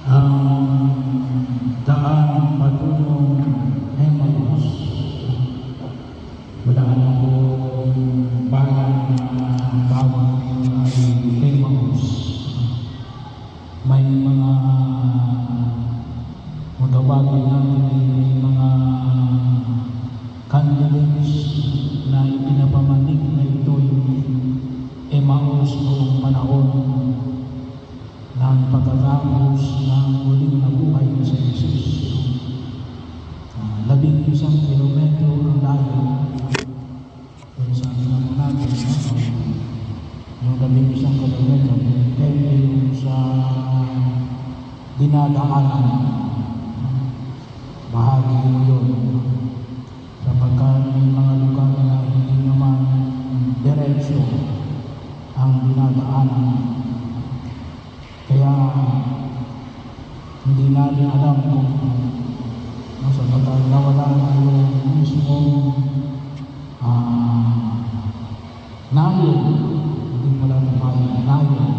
ang daan patungong Emmaus. Wala na po bayan na tawag ay Emmaus. May mga matawagin natin ay may mga candidates na ipinapamanig na ito yung Emmaus noong panahon ng pagkatapos ng muling nabuhay sa Jesus. 11 kilometro ang layo. Kung sabi naman natin, yung 11 kilometro, depende yung sa dinadaanan. Bahagi yun. Sapagkat may mga lugar na hindi naman diretsyo ang dinadaanan. Kaya hindi natin alam kung sapagkat nawala na yung mismong nayon, hindi pala naman nayon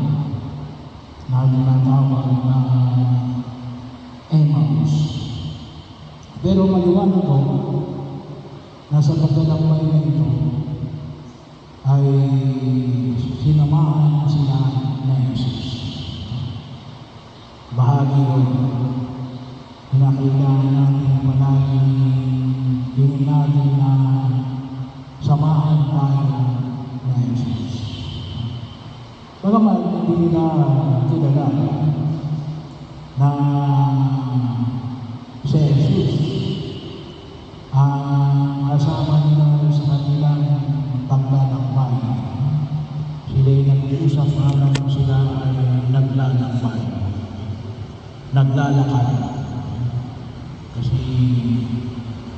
na tinatawag na Emmaus. Pero maliwanag ko na sa paglalakbay na ito ay sinamahan sila na Jesus. Bahagi yun, pinakailangan natin palagi din natin na samahan tayo na Jesus. Bagaman hindi nila kilala na si Jesus ang kasama nila sa kanilang paglalakbay. Sila'y nag-iusap habang sila ay naglalakbay, naglalakad. Kasi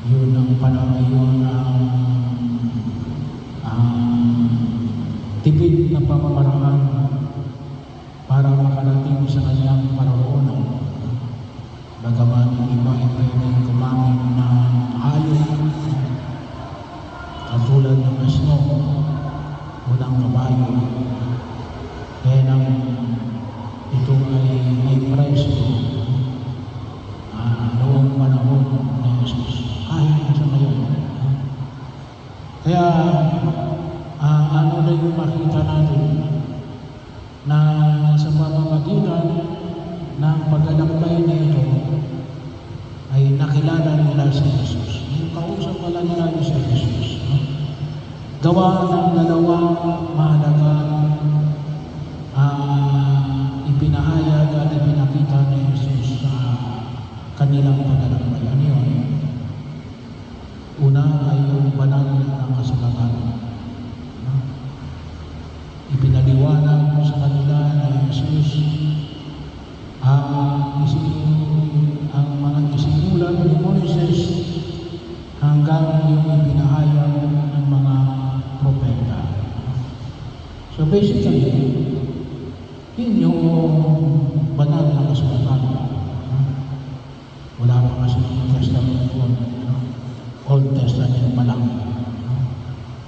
yun ang panahon yun ang tipid na pamamaraan para makarating sa kanyang paroroonan. Bagaman iba ay pwedeng kumamit ng hayop katulad ng asno, unang kabayo. Kaya nang ito ay may preso noong panahon ni Jesus, kahit sa ngayon. Kaya ano na yung makita natin na sa pamamagitan ng paglalakbay na ito ay nakilala nila si Jesus. Yung kausap pala nila si Jesus. Gawa ng dalawang mahalagang ipinahayag at ipinakita ni Jesus sa kanilang paglalakbay. Ano yun? Una ay yung banal ng kasulatan. Ipinaliwanag sa kanila na Jesus ang mga isinulat ni Moises hanggang yung ipinahayag ng mga propeta. So basically, yun yung banal na kasulatan. Wala pa kasi yung Testament yun. Old Testament pa lang.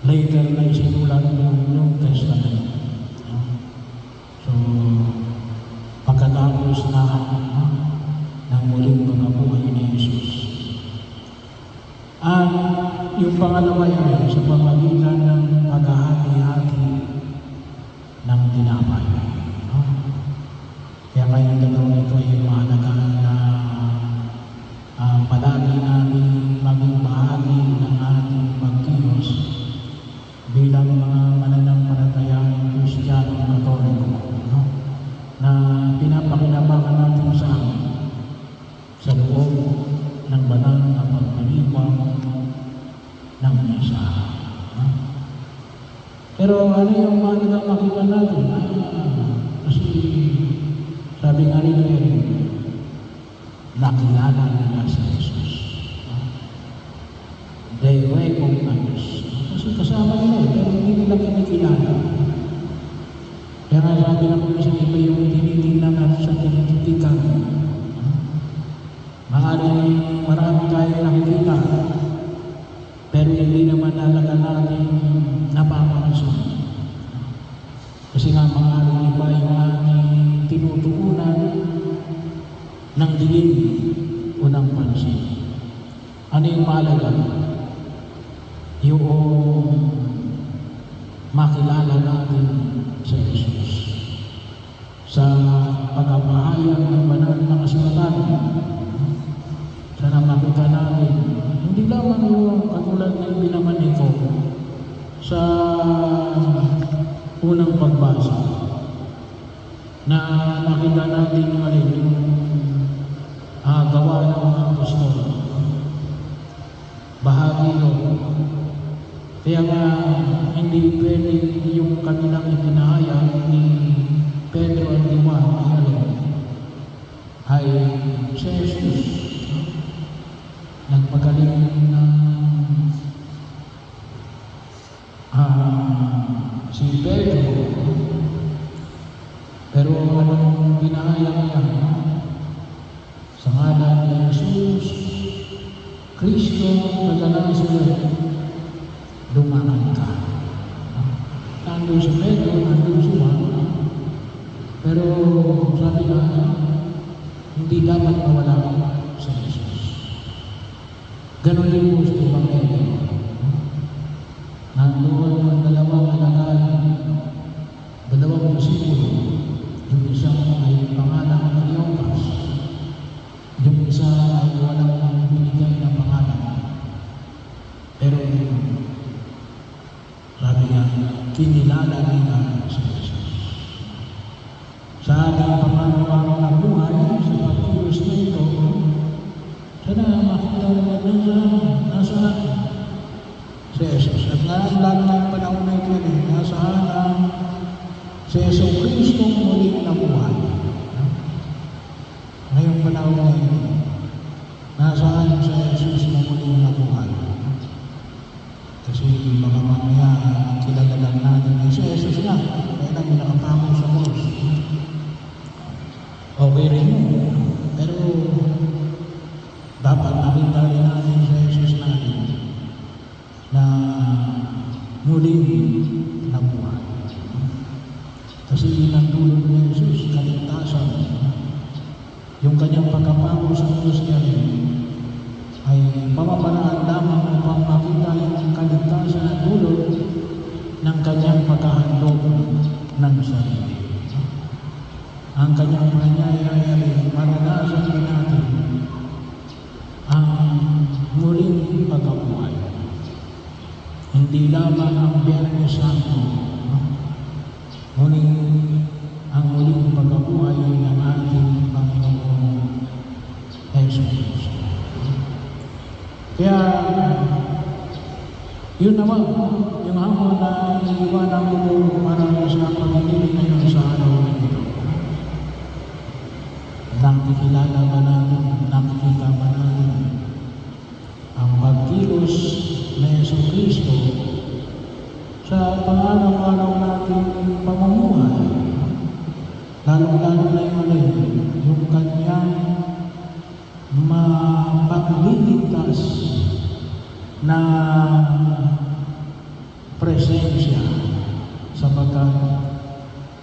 Later na isinulat yung New Testament. So, pagkatapos na ng muling pagkabuhay ni Jesus. At yung pangalawa yan sa pamamagitan ng paghahati-hati ng tinapay. Kaya ngayong dalawang ito ay mahalaga na palagi namin maging bahagi ng ating pagkilos bilang mga mananampalatayang Kristiyano Katoliko na pinapakinabangan natin sa loob ng banal na pagpaliwang ng misa. Pero ano yung mahalagang makita natin? Kasi sabi nga rin nakilala nila si Jesus. They recognize. Kasi kasama nila pero hindi nila kinikilala. Kaya nga sabi na kung isang iba yung tinitingnan at sa tinitikan. Maaaring marami tayo nakikita pero hindi naman talaga natin napapansin. Kasi nga maaaring iba yung ating tinutuunan ng dilim o ng pansin. Ano yung mahalaga? Yung makilala natin sa Jesus. Sa pagpapahayag ng banal na kasulatan, sana makita natin, hindi lamang yung katulad ng binaman ito sa unang pagbasa, na nakita natin yung gawa ng mga apostol. Bahagi yun. Kaya nga, hindi pwede yung kanilang ipinahayag ni Pedro at Juan ay si Jesus. Nagpagaling na si Pedro, pero anong pinahayag niya? Sa ngalan ni Jesus Kristo na Nazaret, lumakad ka. Nandun si Pedro, nandun si Juan, pero sabi nga, hindi dapat mawala sa Jesus. Ganon din po sa Ebanghelyo. Nandoon ang dalawang alagad, dalawang disipulo. Yung isa ay pangalan ng Cleopas, yung isa ay walang binigay na pangalan. Pero sabi nga, kinilala nila si Jesus. Sa ating pangaraw-araw na buhay, sa pagkilos na ito, sana makita naman na nasa atin si Jesus. At nga, lalo ng panahon na ito, nasa atin si Jesus Kristo muling nabuhay. Ngayong panahon na ito, nasaan si Jesus na muling nabuhay? Kasi baka mamaya kilala lang natin ay si Jesus na, kaya lang yung nakapamong sa cross. Okay rin yun. Pero dapat nakita rin natin si Jesus natin na muling nabuhay. Kasi inatulog ni Jesus, kaligtasan. Yung kanyang pagkapako sa krus niya ay pamamaraan lamang upang makita yung kaligtasan at dulot ng kanyang pagkahandog ng sarili. Ang kanyang panyayaya ay maranasan din natin ang muling pagkabuhay. Hindi lamang ang Biyernes Santo, ngunit ang muling pagkabuhay ng ating Panginoon Jesus. Kaya, yun naman, yung hamon na iniiwanan ko para sa pag-ibig ngayon sa araw na ito. Nakikilala ba natin, nakikita ba natin ang pagkilos na Yesu Kristo sa pang-araw-araw natin pamumuhay, lalong-lalo na yung kanyang mapagliligtas na presensya sapagkat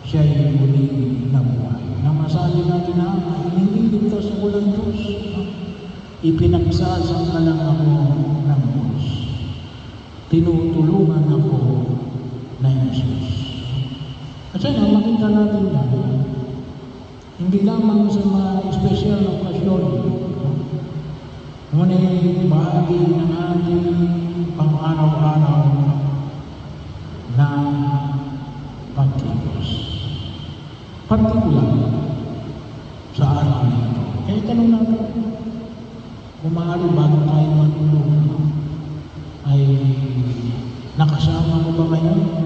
siya ay muling nabuhay. Na masabi natin na iniligtas ako ng Diyos, ipinagsasang na lang ako ng Diyos, tinutulungan ako ng Jesus. At sana makita natin na hindi lamang sa mga espesyal na okasyon, ngunit bahagi ng ating pang-araw-araw na pagkilos. Partikular sa araw na ito. Kaya tanong natin, kung maaari bago tayo matulog, ay nakasama mo ba ngayon